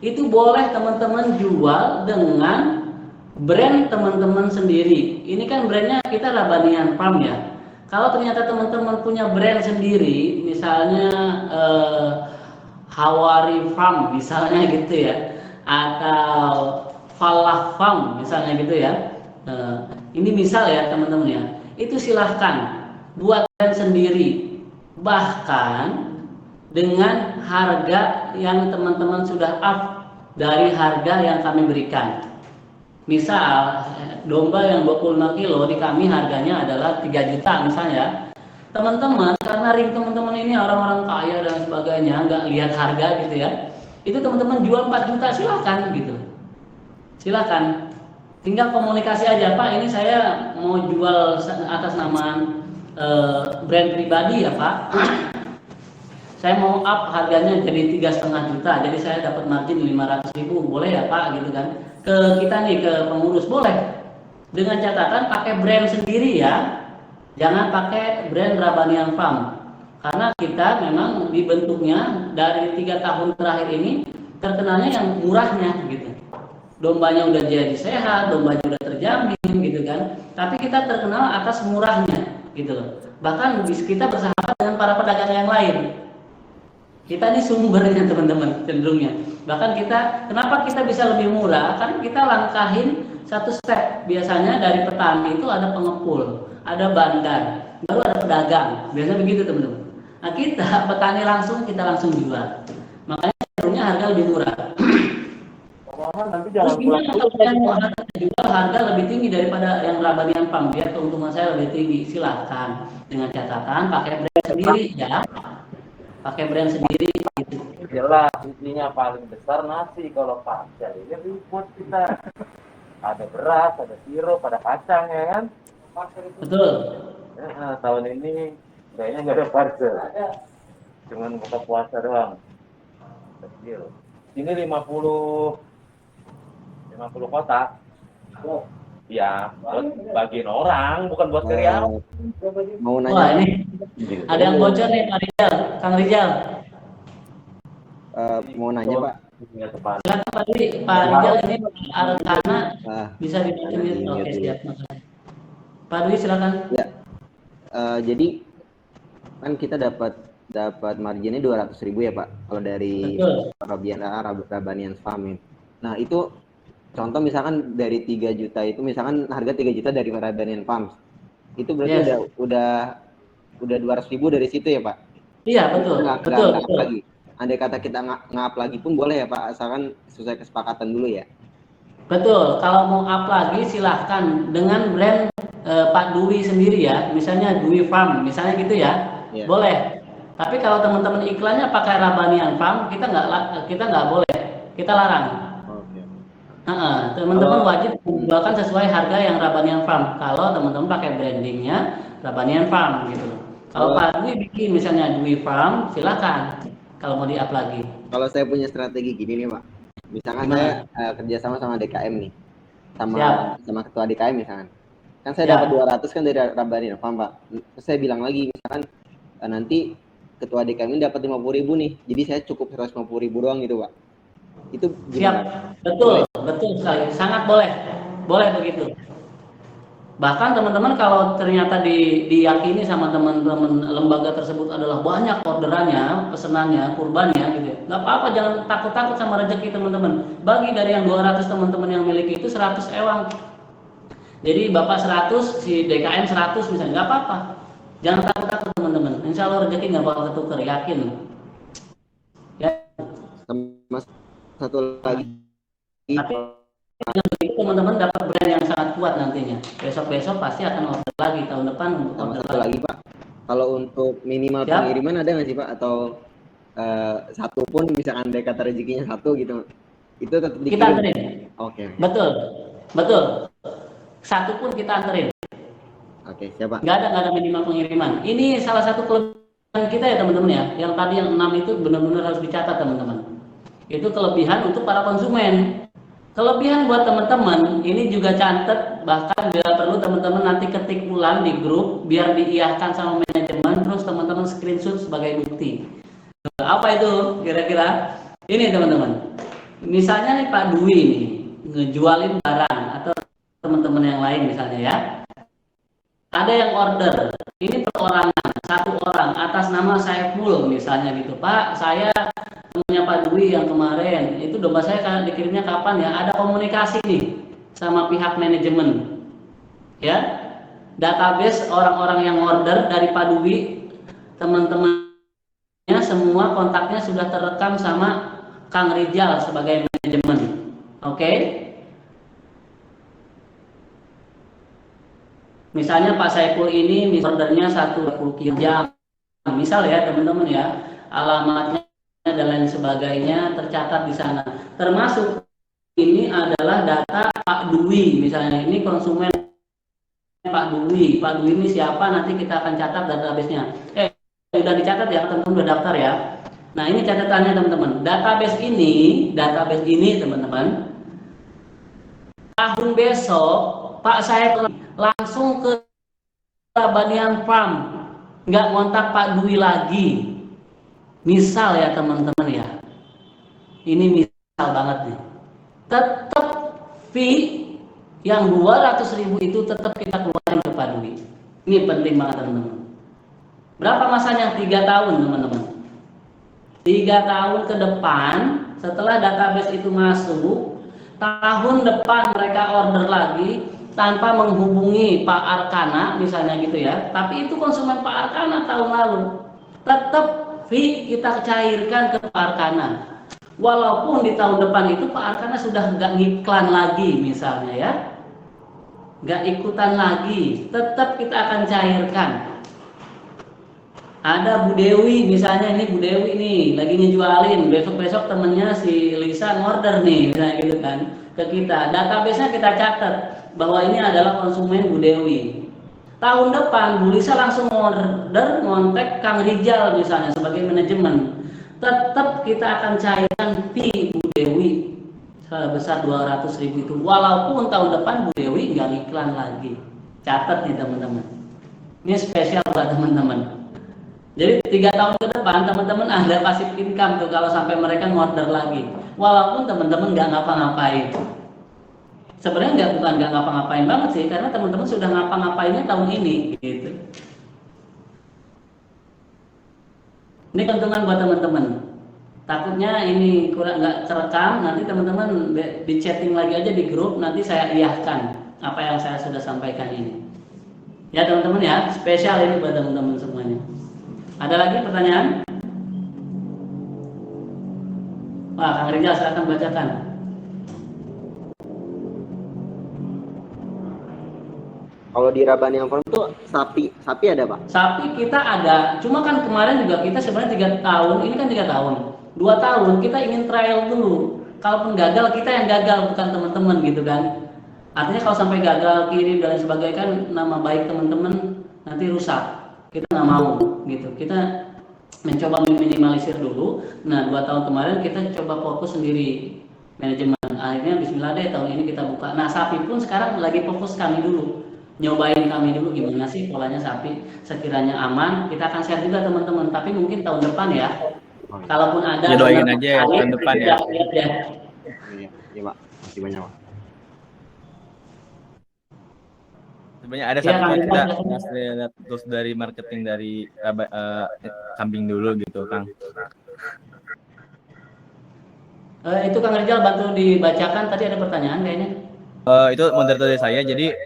Itu boleh teman-teman jual dengan brand teman-teman sendiri. Ini kan brandnya kita Rabanian Farm ya. Kalau ternyata teman-teman punya brand sendiri, misalnya Hawari Farm misalnya gitu ya, atau Falah Farm misalnya gitu ya. Ini misal ya teman-teman ya. Itu silahkan buat brand sendiri. Bahkan dengan harga yang teman-teman sudah up dari harga yang kami berikan. Misal domba yang 25 kilo di kami harganya adalah 3 juta misalnya. Teman-teman karena ring teman-teman ini orang-orang kaya dan sebagainya, nggak lihat harga gitu ya. Itu teman-teman jual 4 juta silakan gitu. Silakan. Tinggal komunikasi aja, Pak, ini saya mau jual atas nama brand pribadi ya Pak. Saya mau up harganya jadi 3,5 juta, jadi saya dapat margin 500.000, boleh ya Pak gitu kan? Ke kita nih, ke pengurus boleh. Dengan catatan pakai brand sendiri ya, jangan pakai brand Rabanian Farm. Karena kita memang dibentuknya dari 3 tahun terakhir ini terkenalnya yang murahnya gitu. Dombanya udah jadi sehat, dombanya udah terjamin gitu kan. Tapi kita terkenal atas murahnya gitu loh. Bahkan kita bersahabat dengan para pedagang yang lain. Kita ini sumbernya teman-teman cenderungnya. Bahkan kenapa kita bisa lebih murah? Karena kita langkahin satu step. Biasanya dari petani itu ada pengepul, ada bandar, baru ada pedagang. Biasanya begitu teman-teman. Nah kita petani kita langsung jual. Makanya cenderungnya harga lebih murah. Terus gimana kalau saya mau jual harga lebih tinggi daripada yang Rabanian Farm, biar keuntungan saya lebih tinggi? Silahkan, dengan catatan pakai brand sendiri ya, pakai brand sendiri gitu. Jelas intinya paling besar nasi. Kalau parcel ini ribut kita, ada beras, ada sirup, ada kacang ya kan. Betul. Tahun ini kayaknya nggak ada parcel, cuman buka puasa doang kecil. Ini 50 kotak. Ya, buat bagian orang, bukan buat karyawan. Mau nanya. Wah ini ada yang bocor nih Pak Rizal, Kang Rizal. Mau nanya Pak. Silakan Pak Rizal, ini karena bisa dibantu. Oke siap. Pak Dwi silakan. Ya. Jadi kan kita dapat marginnya 200.000 ya Pak. Kalau dari Rabanian Farm. Nah itu contoh misalkan dari 3 juta itu, misalkan harga 3 juta dari Rabanian Farm. Itu berarti udah 200.000 dari situ ya Pak? Iya betul. Betul. Lagi. Andai kata kita ngap lagi pun boleh ya Pak, asalkan sesuai kesepakatan dulu ya. Betul. Kalau mau up lagi silahkan dengan brand Pak Dwi sendiri ya. Misalnya Dwi Farm, misalnya gitu ya. Yeah. Boleh. Tapi kalau teman-teman iklannya pakai Rabanian Farm, kita nggak boleh. kita larang. Oke. Teman-teman wajib menjualkan sesuai harga yang Rabanian Farm. Kalau teman-teman pakai brandingnya Rabanian Farm gitu. Kalau Pak Dwi bikin misalnya Dwi Farm, silakan. Kalau mau di-up lagi. Kalau saya punya strategi gini nih Pak, misalkan saya kerjasama sama DKM nih, sama ketua DKM misalkan, kan saya dapat 200 kan dari Rabanian Farm Pak. Terus saya bilang lagi misalkan nanti ketua DKM ini dapat 50.000 nih, jadi saya cukup 150.000 doang gitu Pak. Itu gimana? Siap, betul sekali, sangat boleh begitu. Bahkan teman-teman kalau ternyata diyakini sama teman-teman lembaga tersebut adalah banyak orderannya, pesenannya, kurbannya gitu ya, nggak apa-apa, jangan takut-takut sama rezeki teman-teman. Bagi dari yang 200 teman-teman yang miliki itu 100 ewang. Jadi Bapak 100, si DKM 100 misalnya, nggak apa-apa. Jangan takut-takut teman-teman, insya Allah rezeki nggak bakal ketukar, yakin. Ya. Sama satu lagi. Tapi itu teman-teman dapat brand yang sangat kuat nantinya. Besok-besok pasti akan order lagi tahun depan untuk sama order satu lagi Pak. Kalau untuk minimal pengiriman ada nggak sih Pak? Atau satu pun misalkan andai kata rezekinya satu gitu, itu tetap dikirim? Kita anterin. Oke. Betul. Satu pun kita anterin. Oke, siapa? Nggak ada minimal pengiriman. Ini salah satu kelebihan kita ya teman-teman ya. Yang tadi yang 6 itu benar-benar harus dicatat teman-teman. Itu kelebihan untuk para konsumen. Kelebihan buat teman-teman ini juga catat, bahkan bila perlu teman-teman nanti ketik ulang di grup biar diiyahkan sama manajemen, terus teman-teman screenshot sebagai bukti. Apa itu kira-kira? Ini teman-teman. Misalnya nih Pak Dwi nih ngejualin barang atau teman-teman yang lain misalnya ya. Ada yang order, ini perorangan, satu orang atas nama Saiful misalnya gitu. Pak, saya temannya Pak Dwi yang kemarin, itu domba saya dikirimnya kapan ya? Ada komunikasi nih sama pihak manajemen. Ya, database orang-orang yang order dari Pak Dwi, teman-temannya semua kontaknya sudah terekam sama Kang Rijal sebagai manajemen. Oke? Misalnya Pak Saiful ini ordernya 120 jam, misal ya teman-teman ya, alamatnya dan lain sebagainya tercatat di sana. Termasuk ini adalah data Pak Dwi, misalnya ini konsumen Pak Dwi ini siapa, nanti kita akan catat database-nya. Sudah dicatat ya teman-teman, udah daftar ya. Nah ini catatannya teman-teman, database ini teman-teman, tahun besok Pak saya langsung ke Rabanian Farm, nggak ngontak Pak Dwi lagi. Misal ya teman-teman ya, ini misal banget nih. Tetap fee yang 200.000 itu tetap kita keluarin ke Pak Dwi. Ini penting banget teman-teman. Berapa masanya? 3 tahun teman-teman. 3 tahun ke depan setelah database itu masuk, tahun depan mereka order lagi tanpa menghubungi Pak Arkana misalnya gitu ya, tapi itu konsumen Pak Arkana tahun lalu, tetap fee kita cairkan ke Pak Arkana, walaupun di tahun depan itu Pak Arkana sudah nggak ngiklan lagi misalnya ya, nggak ikutan lagi, tetap kita akan cairkan. Ada Bu Dewi misalnya, ini Bu Dewi nih lagi ngejualin, besok-besok temennya si Lisa ngorder nih misalnya gitu kan ke kita, database-nya kita catat bahwa ini adalah konsumen Bu Dewi. Tahun depan Bu Lisa langsung order ngontek Kang Rijal misalnya sebagai manajemen, tetap kita akan cairkan fee Bu Dewi sebesar 200.000 itu, walaupun tahun depan Bu Dewi nggak iklan lagi. Catat nih teman-teman, ini spesial buat teman-teman. Jadi 3 tahun ke depan teman-teman ada passive income tuh kalau sampai mereka ngorder lagi, walaupun teman-teman nggak ngapa-ngapain. Sebenarnya bukan nggak ngapa-ngapain banget sih, karena teman-teman sudah ngapa-ngapainnya tahun ini gitu. Ini keuntungan buat teman-teman. Takutnya ini kurang nggak terekam, nanti teman-teman di chatting lagi aja di grup, nanti saya iyahkan apa yang saya sudah sampaikan ini. Ya teman-teman ya, spesial ini buat teman-teman semuanya. Ada lagi pertanyaan? Wah, Kang Rijal silakan bacakan. Kalau di Rabanian Farm itu sapi ada Pak? Sapi kita ada, cuma kan kemarin juga kita sebenarnya 3 tahun, ini kan 3 tahun, 2 tahun kita ingin trial dulu. kalaupun gagal kita yang gagal bukan teman-teman gitu kan. Artinya kalau sampai gagal kirim dan sebagainya kan nama baik teman-teman nanti rusak. Kita nggak mau gitu. Kita mencoba meminimalisir dulu. Nah 2 tahun kemarin kita coba fokus sendiri manajemen. Akhirnya Bismillah deh tahun ini kita buka. Nah sapi pun sekarang lagi fokus kami dulu. Nyobain kami dulu gimana sih polanya sapi, sekiranya aman kita akan share juga teman-teman, tapi mungkin tahun depan ya kalaupun ada Ya doain aja ya tahun depan ya. Iya, iya Pak, masih banyak Pak. Sebenarnya ada satu yang kita lihat terus dari marketing dari kambing dulu gitu Kang. Itu Kang Rizal bantu dibacakan, tadi ada pertanyaan kayaknya. Itu moderator dari saya, jadi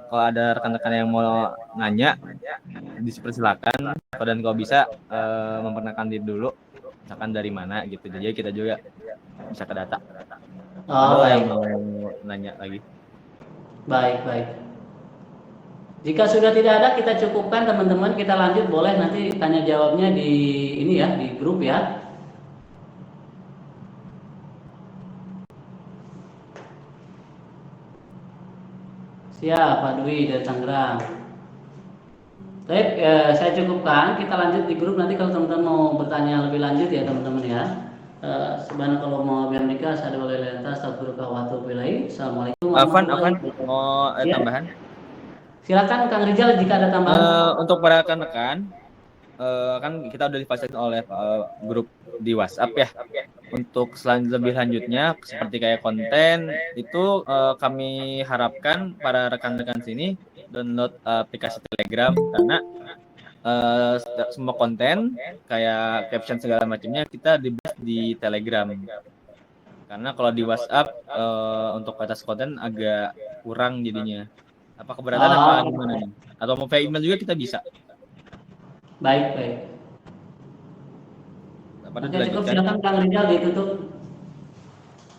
kalau ada rekan-rekan yang mau nanya dipersilakan, dan kalau bisa memperkenalkan diri dulu, misalkan dari mana gitu, jadi kita juga bisa ke data. Oh, yang mau nanya lagi. Baik. Jika sudah tidak ada kita cukupkan teman-teman, kita lanjut boleh nanti tanya jawabnya di ini ya, di grup ya. Siap, Pak Dwi dari Tangerang. Baik, saya cukupkan. Kita lanjut di grup nanti kalau teman-teman mau bertanya lebih lanjut ya teman-teman ya. Sebenarnya kalau mau biar nikah, saya boleh lantas. Astagfirullah wa atubu ilaih. Assalamualaikum. Afan, mau tambahan? Silakan Kang Rizal jika ada tambahan. Untuk para rekan-rekan, kan kita udah difasilitasi oleh grup di WhatsApp ya. Untuk lebih lanjutnya seperti kayak konten itu kami harapkan para rekan-rekan sini download aplikasi Telegram, karena semua konten kayak caption segala macamnya kita dibahas di Telegram. Karena kalau di WhatsApp untuk batas konten agak kurang jadinya. Apa keberatan apa gimana nih? Atau mau via email juga kita bisa. Baik. Oke, cukup, silakan Kang Rizal ditutup.